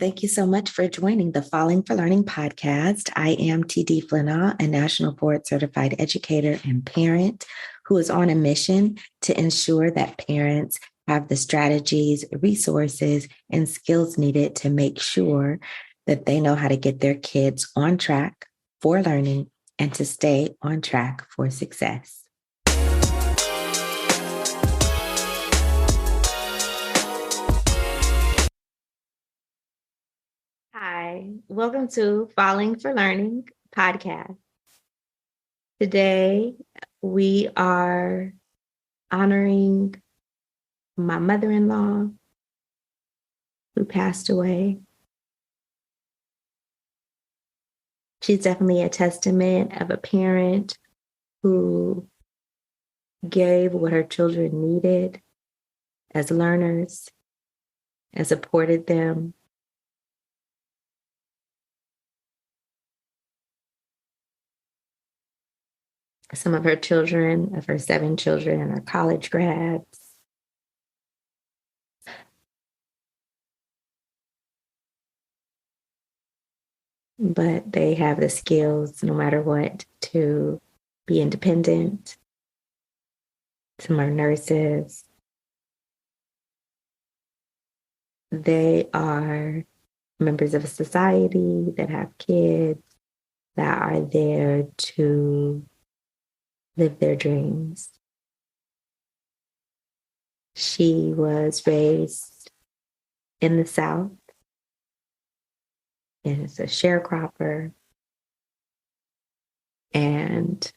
Thank you so much for joining the Falling for Learning podcast. I am TD Flinaw, a National Board Certified Educator and parent who is on a mission to ensure that parents have the strategies, resources, and skills needed to make sure that they know how to get their kids on track for learning and to stay on track for success. Hi, welcome to Falling for Learning podcast. Today, we are honoring my mother-in-law who passed away. She's definitely a testament of a parent who gave what her children needed as learners and supported them. Some of her children, of her 7 children, are college grads. But they have the skills, no matter what, to be independent. Some are nurses. They are members of a society that have kids that are there to live their dreams. She was raised in the South and is a sharecropper and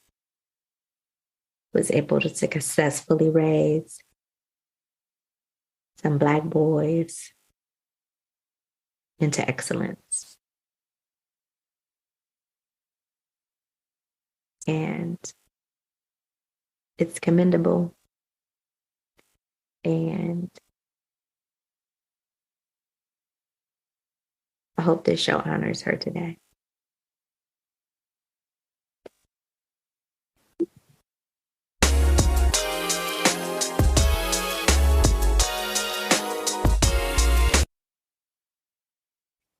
was able to successfully raise some Black boys into excellence. And it's commendable. And I hope this show honors her today.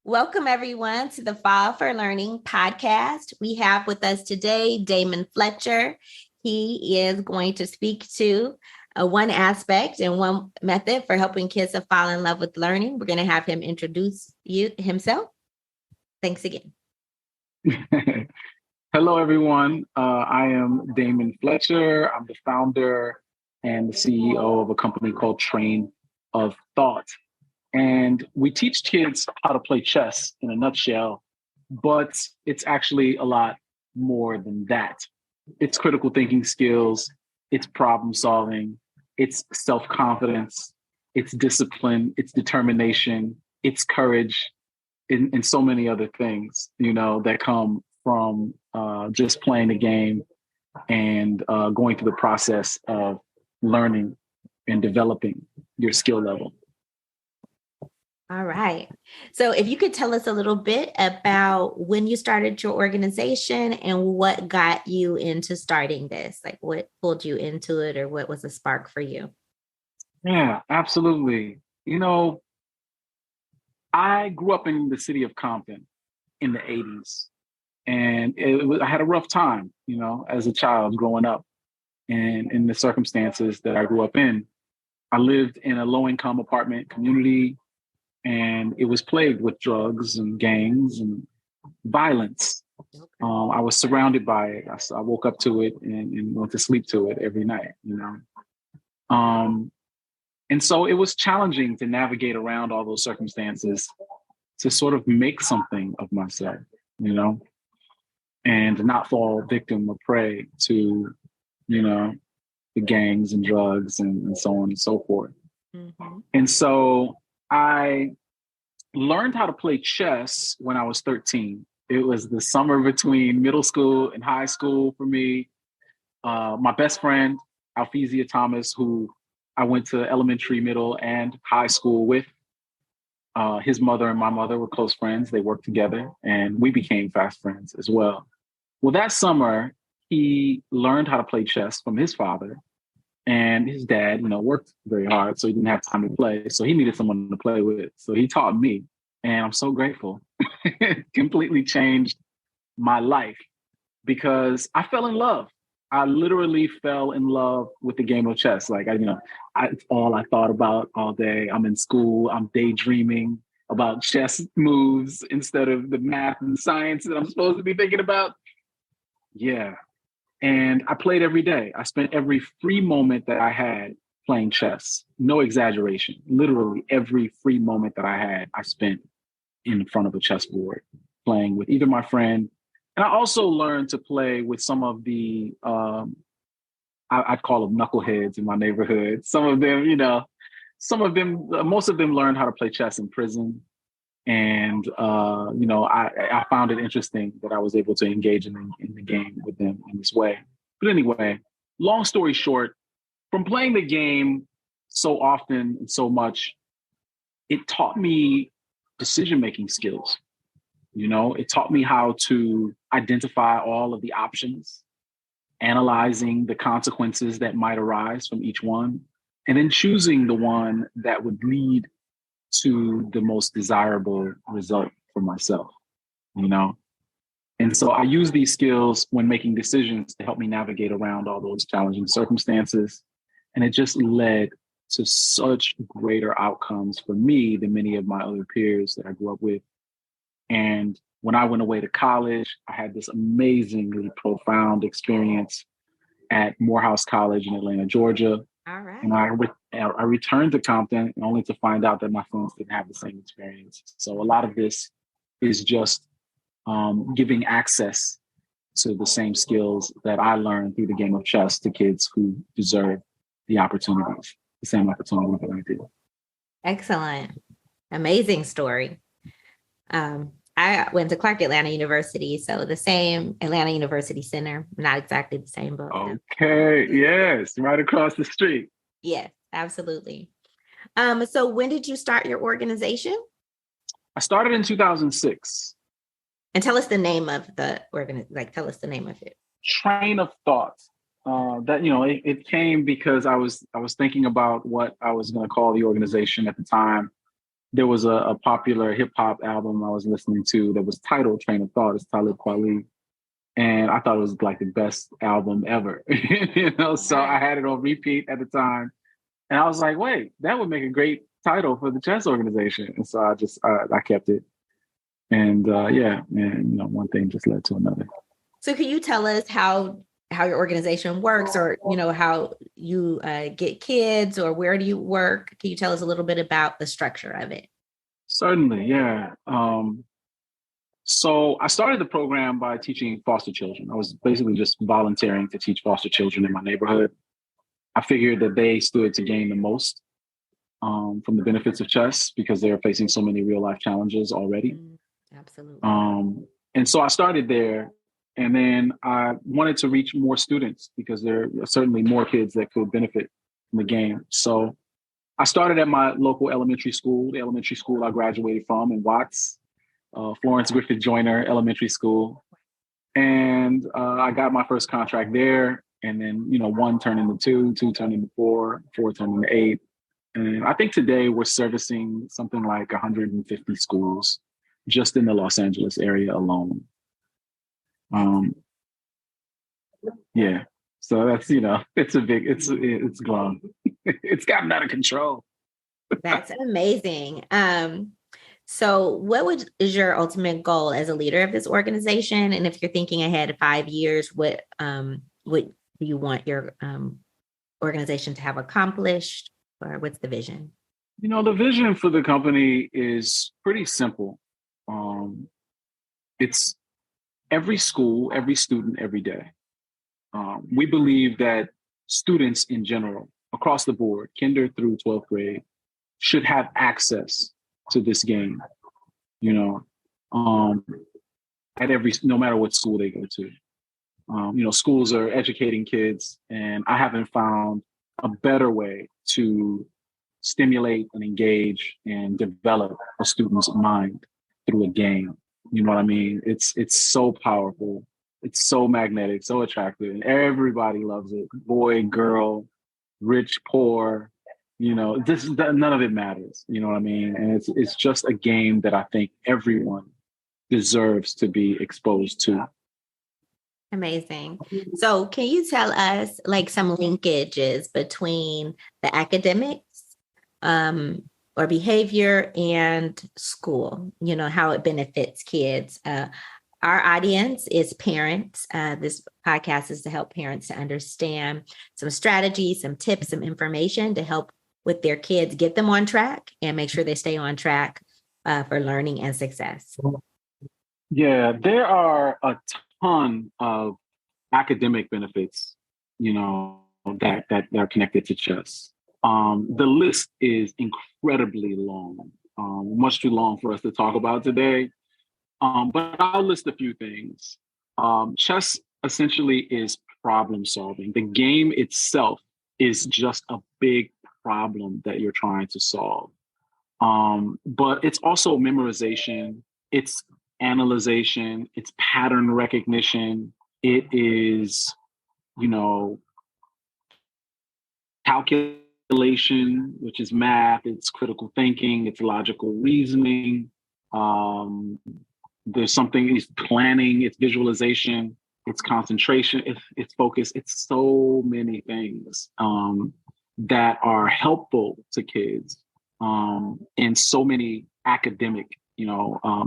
Welcome, everyone, to the Fall for Learning podcast. We have with us today Damen Fletcher. He is going to speak to one aspect and one method for helping kids to fall in love with learning. We're going to have him introduce himself. Thanks again. Hello, everyone. I am Damen Fletcher. I'm the founder and the CEO of a company called Train of Thought. And we teach kids how to play chess in a nutshell, but it's actually a lot more than that. It's critical thinking skills, it's problem solving, it's self-confidence, it's discipline, it's determination, it's courage, and so many other things, that come from just playing the game and going through the process of learning and developing your skill level. All right. So if you could tell us a little bit about when you started your organization and what got you into starting this, like what pulled you into it or what was a spark for you? Yeah, absolutely. I grew up in the city of Compton in the 80s, and I had a rough time, as a child growing up. And in the circumstances that I grew up in, I lived in a low-income apartment community, and it was plagued with drugs and gangs and violence. Okay. I was surrounded by it. I woke up to it and went to sleep to it every night, And so it was challenging to navigate around all those circumstances to sort of make something of myself, and not fall victim or prey to, the gangs and drugs and so on and so forth. Mm-hmm. And so I learned how to play chess when I was 13. It was the summer between middle school and high school for me. My best friend, Alphezia Thomas, who I went to elementary, middle, and high school with, his mother and my mother were close friends. They worked together and we became fast friends as well. Well, that summer, he learned how to play chess from his father. And his dad, worked very hard, so he didn't have time to play. So he needed someone to play with. So he taught me. And I'm so grateful. It completely changed my life because I fell in love. I literally fell in love with the game of chess. Like, it's all I thought about all day. I'm in school, I'm daydreaming about chess moves instead of the math and science that I'm supposed to be thinking about. Yeah. And I played every day. I spent every free moment that I had playing chess. No exaggeration. Literally every free moment that I had, I spent in front of a chessboard playing with either my friend. And I also learned to play with some of the, I'd call them knuckleheads in my neighborhood. Some of them, most of them learned how to play chess in prison. And, I found it interesting that I was able to engage in the game with them in this way. But anyway, long story short, from playing the game so often and so much, it taught me decision-making skills. It taught me how to identify all of the options, analyzing the consequences that might arise from each one, and then choosing the one that would lead to the most desirable result for myself, you know? And so I use these skills when making decisions to help me navigate around all those challenging circumstances. And it just led to such greater outcomes for me than many of my other peers that I grew up with. And when I went away to college, I had this amazingly profound experience at Morehouse College in Atlanta, Georgia. All right. And I returned to Compton only to find out that my friends didn't have the same experience. So a lot of this is just giving access to the same skills that I learned through the game of chess to kids who deserve the opportunities, the same opportunity that I did. Excellent. Amazing story. I went to Clark Atlanta University, so the same Atlanta University Center, not exactly the same, but okay, yes, right across the street. Yes, absolutely. So when did you start your organization? I started in 2006. And tell us the name of the tell us the name of it. Train of thought. It came because I was thinking about what I was going to call the organization at the time. There was a popular hip hop album I was listening to that was titled Train of Thought. It's Talib Kweli. And I thought it was like the best album ever, so I had it on repeat at the time. And I was like, wait, that would make a great title for the chess organization. And so I kept it. And one thing just led to another. So can you tell us how your organization works, or, how you get kids, or where do you work? Can you tell us a little bit about the structure of it? Certainly, yeah. So I started the program by teaching foster children. I was basically just volunteering to teach foster children in my neighborhood. I figured that they stood to gain the most from the benefits of chess because they are facing so many real life challenges already. Absolutely. And so I started there, and then I wanted to reach more students because there are certainly more kids that could benefit from the game. So I started at my local elementary school, the elementary school I graduated from in Watts, Florence Griffith Joyner Elementary School. And I got my first contract there. And then, one turned into two turned into four turned into eight. And I think today we're servicing something like 150 schools just in the Los Angeles area alone. Yeah. So that's, it's grown. It's gotten out of control. That's amazing. So what is your ultimate goal as a leader of this organization? And if you're thinking ahead 5 years, what do you want your organization to have accomplished, or what's the vision? The vision for the company is pretty simple. It's every school, every student, every day. We believe that students in general, across the board, kinder through 12th grade, should have access to this game, no matter what school they go to. Schools are educating kids, and I haven't found a better way to stimulate and engage and develop a student's mind through a game. You know what I mean? It's so powerful. It's so magnetic, so attractive, and everybody loves it. Boy, girl, rich, poor, None of it matters. You know what I mean? And it's just a game that I think everyone deserves to be exposed to. Amazing. So can you tell us like some linkages between the academics or behavior and school, how it benefits kids? Our audience is parents. This podcast is to help parents to understand some strategies, some tips, some information to help with their kids, get them on track and make sure they stay on track for learning and success. Yeah, there are a ton of academic benefits, that are connected to chess. The list is incredibly long, much too long for us to talk about today. But I'll list a few things. Chess essentially is problem solving. The game itself is just a big problem that you're trying to solve. But it's also memorization, it's analyzation, it's pattern recognition, it is, calculation, which is math, it's critical thinking, it's logical reasoning. There's something, it's planning, it's visualization, it's concentration, it's focus, it's so many things that are helpful to kids in so many academic,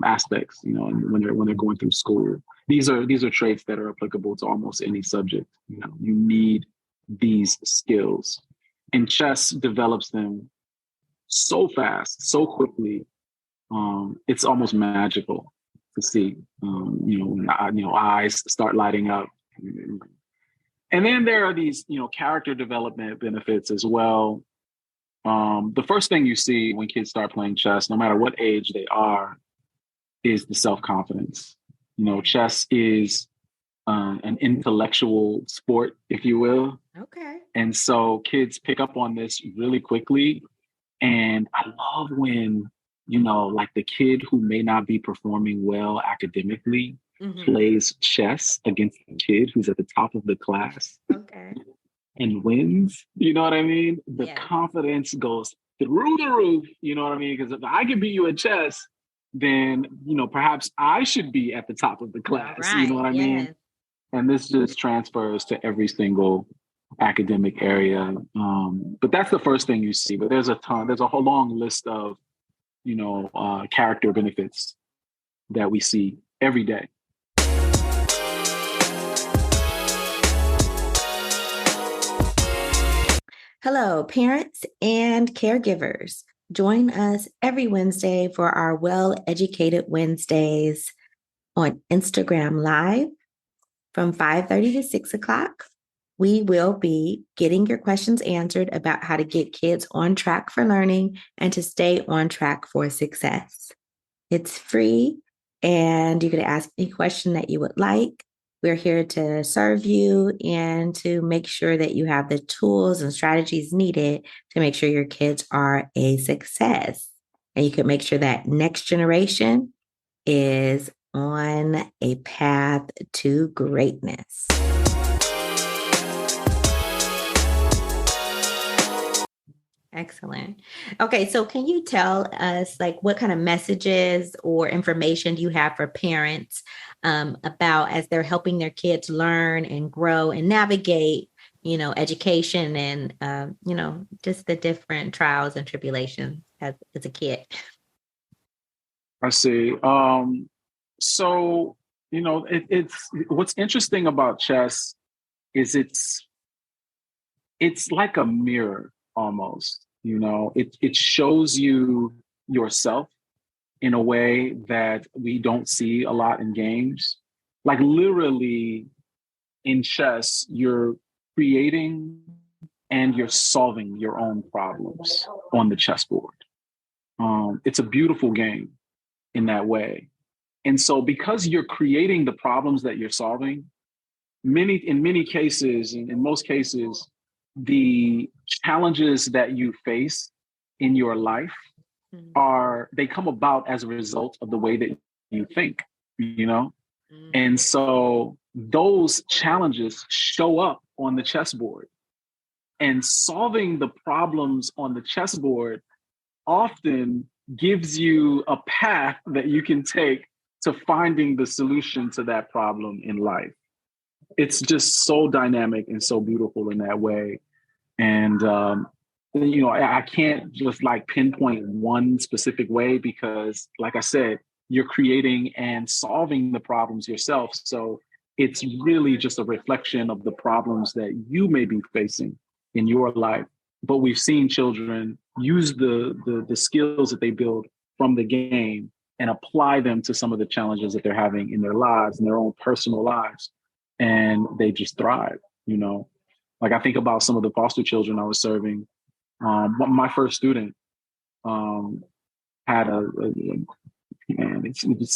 aspects, when they're going through school. These are traits that are applicable to almost any subject. You need these skills, and chess develops them so fast, so quickly. It's almost magical to see. Eyes start lighting up. And then there are these, character development benefits as well. The first thing you see when kids start playing chess, no matter what age they are, is the self-confidence. Chess is an intellectual sport, if you will. Okay. And so kids pick up on this really quickly. And I love when, like the kid who may not be performing well academically plays chess against the kid who's at the top of the class. Okay. And wins. You know what I mean? The confidence goes through the roof. You know what I mean? Because if I can beat you at chess, then, perhaps I should be at the top of the class. Right. You know what I mean? And this just transfers to every single academic area. But that's the first thing you see. But there's a whole long list of, character benefits that we see every day. Hello, parents and caregivers. Join us every Wednesday for our Well Educated Wednesdays on Instagram Live from 5:30 to 6 o'clock. We will be getting your questions answered about how to get kids on track for learning and to stay on track for success. It's free, and you can ask any question that you would like. We're here to serve you and to make sure that you have the tools and strategies needed to make sure your kids are a success. And you can make sure that next generation is on a path to greatness. Excellent. Okay, so can you tell us like what kind of messages or information do you have for parents about as they're helping their kids learn and grow and navigate, education and, just the different trials and tribulations as a kid? I see. So, it's what's interesting about chess is it's like a mirror almost. It shows you yourself in a way that we don't see a lot in games. Like literally in chess, you're creating and you're solving your own problems on the chessboard. It's a beautiful game in that way. And so because you're creating the problems that you're solving, in most cases, the challenges that you face in your life they come about as a result of the way that you think, And so those challenges show up on the chessboard. And solving the problems on the chessboard often gives you a path that you can take to finding the solution to that problem in life. It's just so dynamic and so beautiful in that way. And, I can't just like pinpoint one specific way because, like I said, you're creating and solving the problems yourself. So it's really just a reflection of the problems that you may be facing in your life. But we've seen children use the skills that they build from the game and apply them to some of the challenges that they're having in their lives, in their own personal lives. And they just thrive, Like I think about some of the foster children I was serving. My first student had man, it was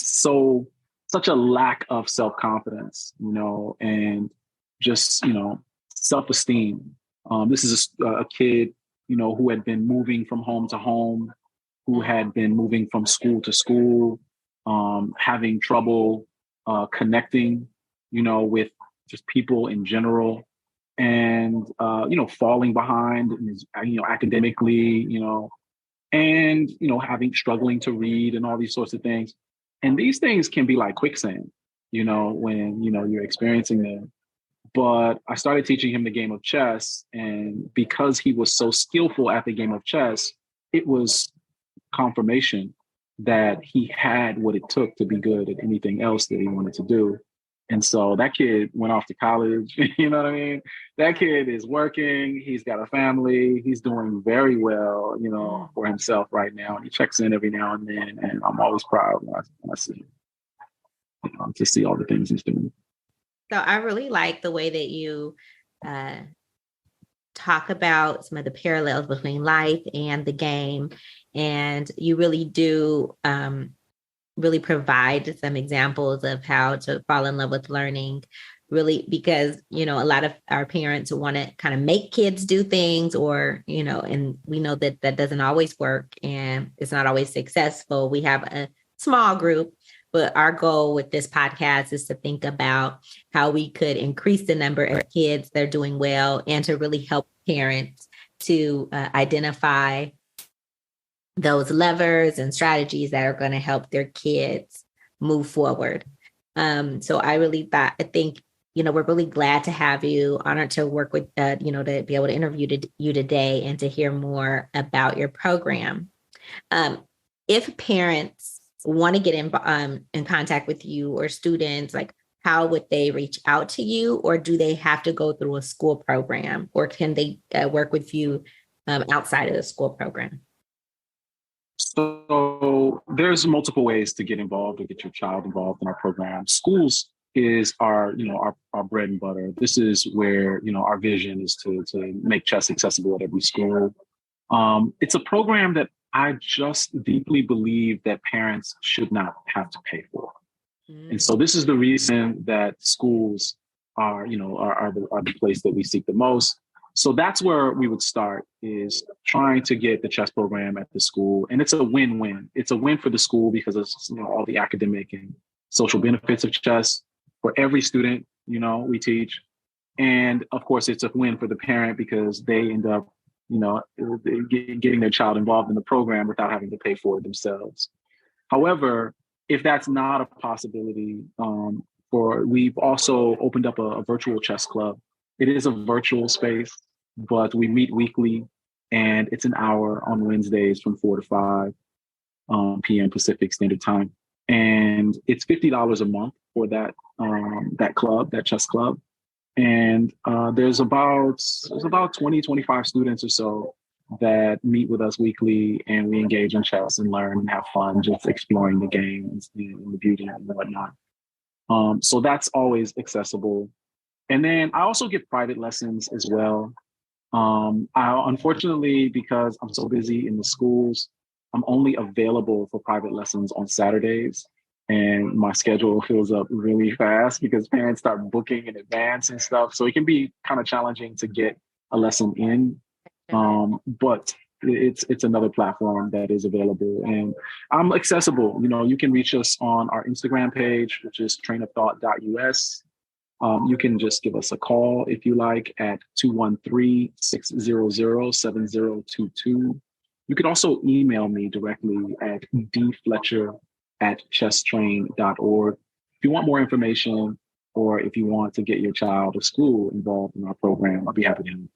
such a lack of self-confidence, and just, self-esteem. This is a kid, who had been moving from home to home, who had been moving from school to school, having trouble connecting, with just people in general, and falling behind, academically, and struggling to read and all these sorts of things. And these things can be like quicksand, when you're experiencing them. But I started teaching him the game of chess, and because he was so skillful at the game of chess, it was confirmation that he had what it took to be good at anything else that he wanted to do. And so that kid went off to college, you know what I mean? That kid is working, he's got a family, he's doing very well, for himself right now. And he checks in every now and then, and I'm always proud when I see him, to see all the things he's doing. So I really like the way that you talk about some of the parallels between life and the game. And you really do really provide some examples of how to fall in love with learning, really, because, a lot of our parents want to kind of make kids do things or, and we know that that doesn't always work and it's not always successful. We have a small group, but our goal with this podcast is to think about how we could increase the number of kids that are doing well and to really help parents to identify those levers and strategies that are going to help their kids move forward. So I think, we're really glad to have you, honored to work with, to be able to interview you today and to hear more about your program. If parents want to get in contact with you or students, like how would they reach out to you, or do they have to go through a school program, or can they work with you outside of the school program? So there's multiple ways to get involved or get your child involved in our program. Schools is our bread and butter. This is where, our vision is to make chess accessible at every school. It's a program that I just deeply believe that parents should not have to pay for. And so this is the reason that schools are the place that we seek the most. So that's where we would start, is trying to get the chess program at the school. And it's a win-win. It's a win for the school because of all the academic and social benefits of chess for every student, we teach. And of course, it's a win for the parent because they end up, getting their child involved in the program without having to pay for it themselves. However, if that's not a possibility, we've also opened up a virtual chess club. It is a virtual space, but we meet weekly, and it's an hour on Wednesdays from 4 to 5 p.m. Pacific Standard Time. And it's $50 a month for that club, that chess club. And there's about 20, 25 students or so that meet with us weekly, and we engage in chess and learn and have fun, just exploring the games and the beauty and whatnot. So that's always accessible. And then I also give private lessons as well. Unfortunately, because I'm so busy in the schools, I'm only available for private lessons on Saturdays. And my schedule fills up really fast because parents start booking in advance and stuff. So it can be kind of challenging to get a lesson in. But it's another platform that is available, and I'm accessible. You can reach us on our Instagram page, which is trainofthought.us. You can just give us a call if you like at 213-600-7022. You can also email me directly at dfletcher@chesstrain.org. If you want more information or if you want to get your child or school involved in our program, I'll be happy to.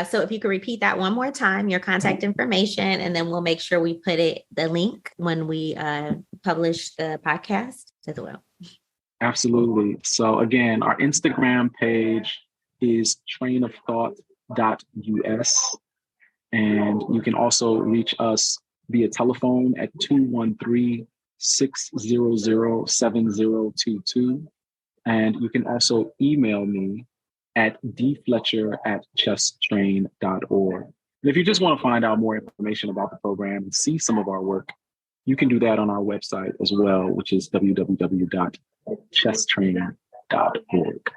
So if you could repeat that one more time, your contact information, and then we'll make sure we put the link when we publish the podcast as well. Absolutely. So again, our Instagram page is trainofthought.us. And you can also reach us via telephone at 213-600-7022. And you can also email me at dfletcher@chesstrain.org. And if you just want to find out more information about the program and see some of our work, you can do that on our website as well, which is www.chesstrain.org.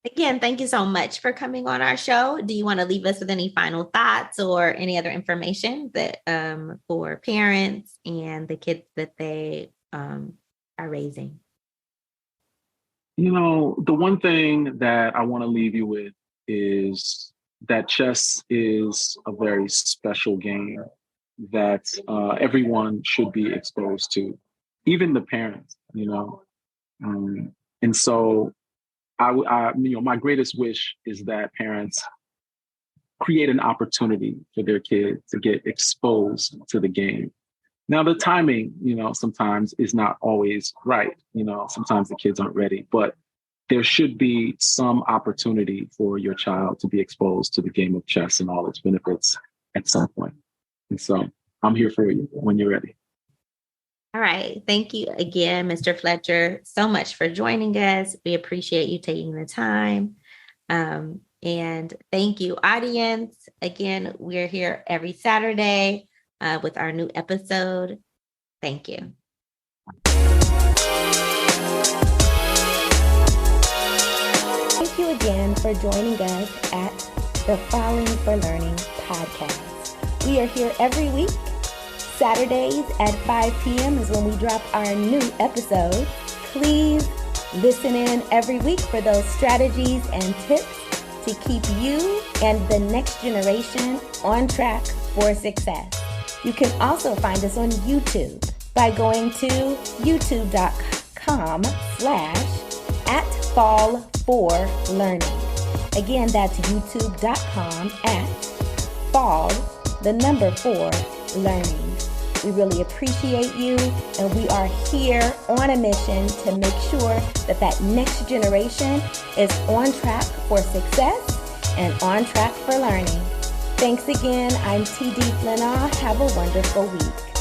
Again, thank you so much for coming on our show. Do you want to leave us with any final thoughts or any other information that for parents and the kids that they are raising? You know, the one thing that I want to leave you with is that chess is a very special game that everyone should be exposed to, even the parents, you know. And so my greatest wish is that parents create an opportunity for their kids to get exposed to the game. Now, the timing, sometimes is not always right. Sometimes the kids aren't ready, but there should be some opportunity for your child to be exposed to the game of chess and all its benefits at some point. And so I'm here for you when you're ready. All right. Thank you again, Mr. Fletcher, so much for joining us. We appreciate you taking the time. And thank you, audience. Again, we're here every Saturday with our new episode. Thank you. Thank you again for joining us at the Falling for Learning podcast. We are here every week. Saturdays at 5 p.m. is when we drop our new episode. Please listen in every week for those strategies and tips to keep you and the next generation on track for success. You can also find us on YouTube by going to youtube.com/@fall4learning. Again, that's youtube.com/fall4learning. We really appreciate you, and we are here on a mission to make sure that next generation is on track for success and on track for learning. Thanks again. I'm TD Flennaw. Have a wonderful week.